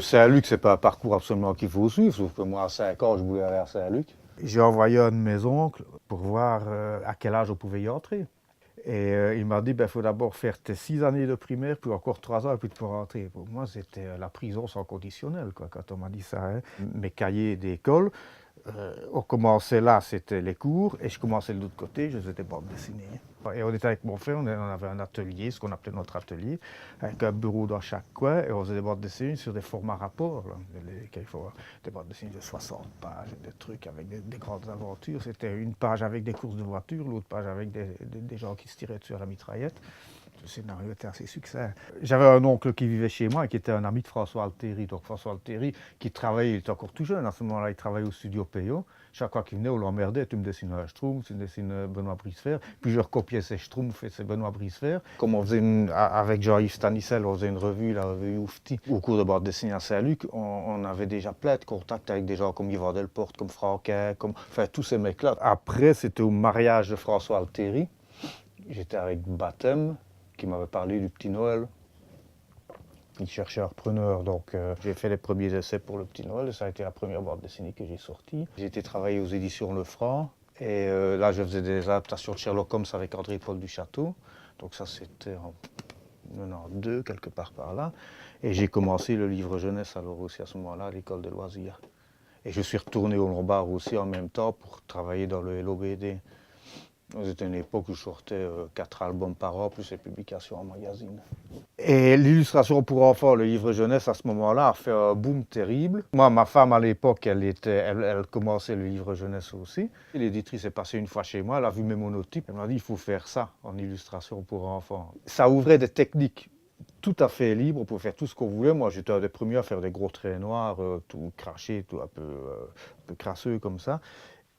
Saint-Luc, c'est pas un parcours absolument qu'il faut suivre, sauf que moi, à 5 ans, je voulais aller à Saint-Luc. J'ai envoyé un de mes oncles pour voir à quel âge on pouvait y entrer. Et il m'a dit, il faut d'abord faire tes 6 années de primaire, puis encore 3 ans, et puis tu peux rentrer. Pour moi, c'était la prison sans conditionnel, quoi, quand on m'a dit ça. Hein. Mes cahiers d'école, on commençait là, c'était les cours, et je commençais de l'autre côté, je faisais des bandes dessinées. Et on était avec mon frère, on avait un atelier, ce qu'on appelait notre atelier, avec un bureau dans chaque coin, et on faisait des bandes dessinées sur des formats rapports, là, des bandes dessinées de 60 pages, des trucs avec des grandes aventures. C'était une page avec des courses de voitures, l'autre page avec des gens qui se tiraient dessus à la mitraillette. Le scénario était assez succès. J'avais un oncle qui vivait chez moi et qui était un ami de François Altieri. Donc François Altieri, qui travaillait, il était encore tout jeune à ce moment-là, il travaillait au studio Peyo. Chaque fois qu'il venait, on l'emmerdait, tu me dessines un Schtroumpf, tu me dessines Benoît Brisefer. Puis je recopiais ses Schtroumpfs et ses Benoît Brisefer. Comme on faisait avec Jean-Yves Stanisel, on faisait une revue, la revue Oufti. Au cours de bande dessinée à Saint-Luc, on avait déjà plein de contacts avec des gens comme Yvan Delporte, comme Franquin, enfin tous ces mecs-là. Après, c'était au mariage de François Altieri. J'étais avec Baptême, qui m'avait parlé du Petit Noël. Il cherchait un repreneur, donc j'ai fait les premiers essais pour le Petit Noël, et ça a été la première bande dessinée que j'ai sortie. J'ai été travailler aux éditions Le Franc, et là je faisais des adaptations de Sherlock Holmes avec André-Paul Duchâteau, donc ça c'était en 92, quelque part par là. Et j'ai commencé le livre jeunesse alors aussi à ce moment-là à l'école de loisirs. Et je suis retourné au Lombard aussi en même temps pour travailler dans le LOBD. C'était une époque où je sortais 4 albums par an, plus les publications en magazine. Et l'illustration pour enfants, le livre jeunesse, à ce moment-là, a fait un boom terrible. Moi, ma femme, à l'époque, elle commençait le livre jeunesse aussi. L'éditrice est passée une fois chez moi, elle a vu mes monotypes, elle m'a dit, il faut faire ça en illustration pour enfants. Ça ouvrait des techniques tout à fait libres, on pouvait faire tout ce qu'on voulait. Moi, j'étais un des premiers à faire des gros traits noirs, tout craché, tout un peu crasseux comme ça.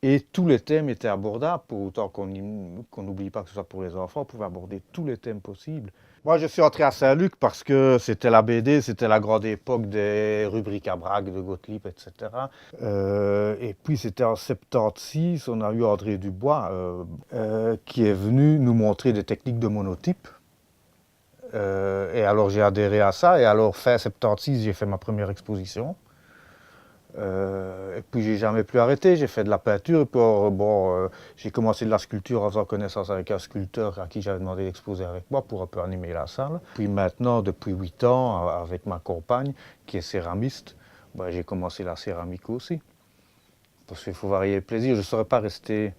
Et tous les thèmes étaient abordables, pour autant qu'on n'oublie pas que ce soit pour les enfants, on pouvait aborder tous les thèmes possibles. Moi, je suis entré à Saint-Luc parce que c'était la BD, c'était la grande époque des rubriques à braque de Gottlieb, etc. Et puis, c'était en 76, on a eu André Dubois qui est venu nous montrer des techniques de monotype. Et alors, j'ai adhéré à ça. Et alors, fin 76, j'ai fait ma première exposition. Et puis j'ai jamais plus arrêté, j'ai fait de la peinture, et puis j'ai commencé de la sculpture en faisant connaissance avec un sculpteur à qui j'avais demandé d'exposer avec moi pour un peu animer la salle. Puis maintenant, depuis 8 ans, avec ma compagne qui est céramiste, j'ai commencé la céramique aussi. Parce qu'il faut varier le plaisir, je ne saurais pas rester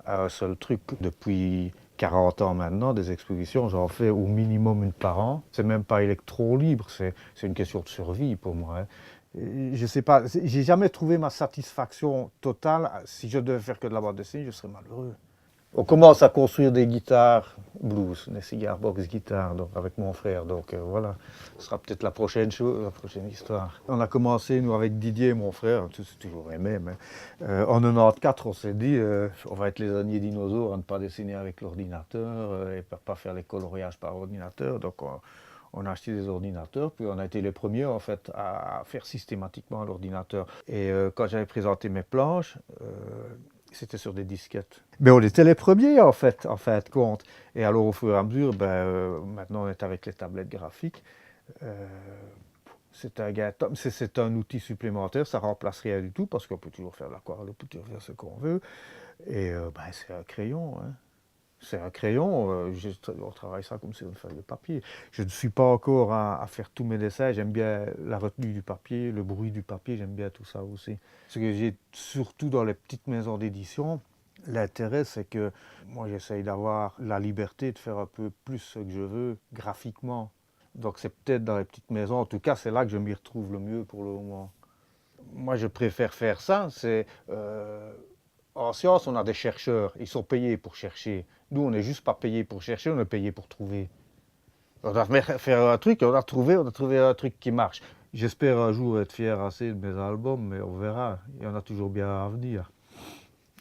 à un seul truc. Depuis 40 ans maintenant, des expositions, j'en fais au minimum une par an. C'est même pas électron libre, c'est une question de survie pour moi. Hein. Je sais pas, j'ai jamais trouvé ma satisfaction totale. Si je devais faire que de la bande dessinée, je serais malheureux. On commence à construire des guitares blues, des cigar box guitares, donc avec mon frère. Donc voilà, ce sera peut-être la prochaine chose, la prochaine histoire. On a commencé, nous, avec Didier, mon frère, c'est toujours les mêmes. Hein. En 94, on s'est dit, on va être les derniers dinosaures à ne pas dessiner avec l'ordinateur et pas faire les coloriages par ordinateur. Donc on a acheté des ordinateurs, puis on a été les premiers en fait à faire systématiquement à l'ordinateur. Et quand j'avais présenté mes planches, c'était sur des disquettes. Mais on était les premiers en fin de compte. Et alors au fur et à mesure, maintenant on est avec les tablettes graphiques. C'est un outil supplémentaire, ça remplace rien du tout parce qu'on peut toujours faire de l'aquarelle, on peut toujours faire ce qu'on veut. Et c'est un crayon. Hein. C'est un crayon, on travaille ça comme sur une feuille de papier. Je ne suis pas encore à faire tous mes dessins, j'aime bien la retenue du papier, le bruit du papier, j'aime bien tout ça aussi. Ce que j'ai surtout dans les petites maisons d'édition, l'intérêt c'est que moi j'essaye d'avoir la liberté de faire un peu plus ce que je veux graphiquement. Donc c'est peut-être dans les petites maisons, en tout cas c'est là que je m'y retrouve le mieux pour le moment. Moi je préfère faire ça, en science, on a des chercheurs, ils sont payés pour chercher. Nous, on n'est juste pas payés pour chercher, on est payés pour trouver. On doit faire un truc, on a trouvé un truc qui marche. J'espère un jour être fier assez de mes albums, mais on verra. Il y en a toujours bien à venir.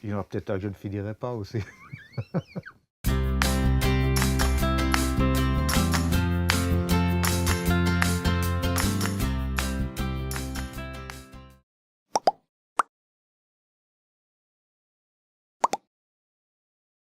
Il y en a peut-être un que je ne finirai pas aussi.